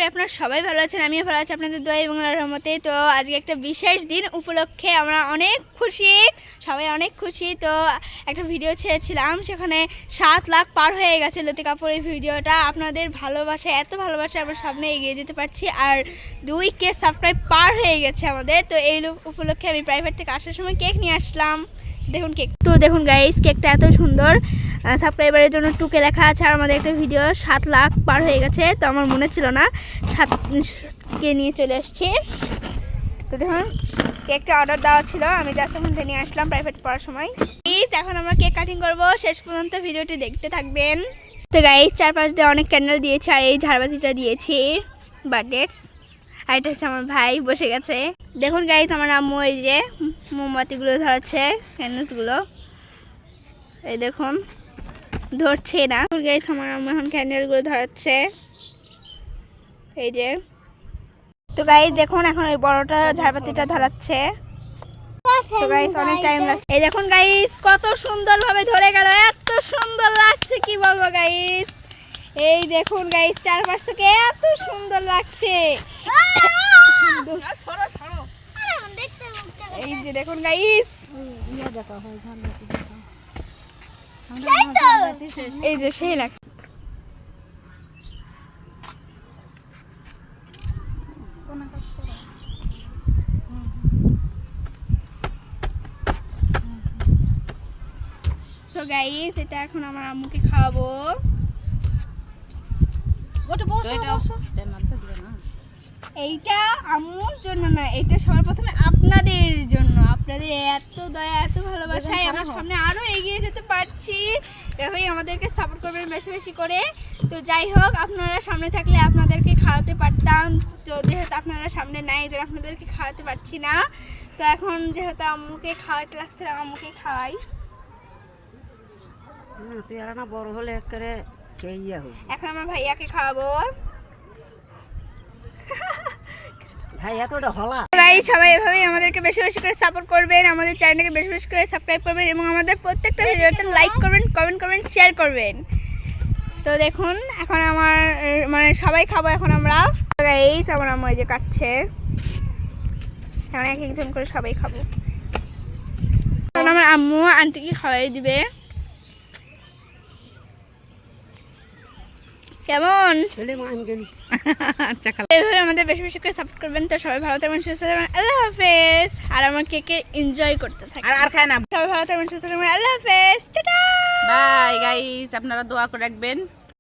আপনারা সবাই ভালো আছেন, আমিও ভালো আছি আপনাদের দোয়া এবং আল্লাহর রহমতে। তো আজকে একটা বিশেষ দিন উপলক্ষে আমরা অনেক খুশি, সবাই অনেক খুশি। তো একটা ভিডিও ছেড়েছিলাম, সেখানে 7 লাখ পার হয়ে গেছে লতিকা আপুর এই ভিডিওটা। আপনাদের ভালোবাসা, এত ভালোবাসা আমরা সামনে এগিয়ে যেতে পারছি। আর 2K সাবস্ক্রাইব পার হয়ে গেছে আমাদের। তো এই উপলক্ষে আমি প্রাইভেট থেকে আসার সময় কেক নিয়ে আসলাম। দেখুন কেক, তো দেখুন গাইস, কেকটা এত সুন্দর। সাবস্ক্রাইবারের জন্য 2K লেখা আছে। আর আমাদের একটা ভিডিও 7 লাখ পার হয়ে গেছে। তো আমার মনে ছিল না, 7K নিয়ে চলে আসছি। তো দেখুন কেকটা অর্ডার দেওয়া ছিল, আমি জাস্ট এখন নিয়ে আসলাম প্রাইভেট পড়ার সময়। প্লিজ এখন আমরা কেক কাটিং করব, শেষ পর্যন্ত ভিডিওটি দেখতে থাকবেন। তো গাইস, চারপাশ দিয়ে অনেক ক্যান্ডেল দিয়েছি, আর এই ঝাড়বাতিটা দিয়েছি বার্থডেস। আর এটা হচ্ছে আমার ভাই বসে গেছে। দেখুন গাইস, আমার আম্মু এই যে মোমবাতিগুলো ধরাচ্ছে, ক্যান্ডেলসগুলো এই দেখুন ধরছে না। গাইস, আমার আম্মু এখন ক্যান্ডেলগুলো ধরাচ্ছে এই যে। তো গাইস দেখুন, এখন ওই বড়টা ঝাড়বাতিটা ধরাচ্ছে। তো গাইস অনেক টাইম লাগছে। এই দেখুন গাইস, কত সুন্দরভাবে ধরে গেল, এত সুন্দর লাগছে কি বলবো গাইস। এই দেখুন গাইস, চারপাশ থেকে এত সুন্দর লাগছে। এই যে দেখুন গাইস, এই যে সেই লাগছে। সো গাইস, এটা এখন আমার আম্মুকে খাওয়াবো। এইটা আম্মুর জন্য না, এটা সবার প্রথমে আপনাদের জন্য। আপনাদের এত দয়া, এত ভালোবাসায় আমরা সামনে আরো এগিয়ে যেতে পারছি। এভাবেই আমাদেরকে সাপোর্ট করবেন বেশি বেশি করে। তো যাই হোক, আপনারা সামনে থাকলে আপনাদেরকে খাওয়াতে পারতাম। তো যেহেতু আপনারা সামনে নাই, এই জন্য আপনাদেরকে খাওয়াতে পারছি না। তো এখন যেহেতু আম্মুকে খাওয়াতে লাগছে, আম্মুকে খাওয়াই। তুই আর না বড় হলে করে সেই এখন আমার ভাইয়াকে খাওয়াবো। ভাই এতটা হলা গাইস, সবাই এভাবেই আমাদেরকে বেশি বেশি করে সাপোর্ট করবেন, আমাদের চ্যানেলকে বেশি বেশি করে সাবস্ক্রাইব করবেন এবং আমাদের প্রত্যেকটা ভিডিওতে লাইক করবেন, কমেন্ট করবেন, শেয়ার করবেন। তো দেখুন, এখন আমার মানে সবাই খাবো এখন আমরা। গাইস, আমার আম্মু এই যে কাটছে, এখন এক একজন করে সবাই খাবো। এখন আমার আম্মু আন্টিকে খাওয়াই দিবে। কেমন এভাবে আমাদের বেশি বেশি করে সাপোর্ট করবেন। তো সবাই ভালো থাকবেন, সুস্থ থাকবেন, আল্লাহ হাফেজ। আর আমার কেকে এনজয় করতে থাকবেন, আর খায় না। সবাই ভালো থাকবেন, সুস্থ থাকবেন, আল্লাহ হাফেজ, টাটা, বাই গাইস, আপনারা দোয়া করে রাখবেন।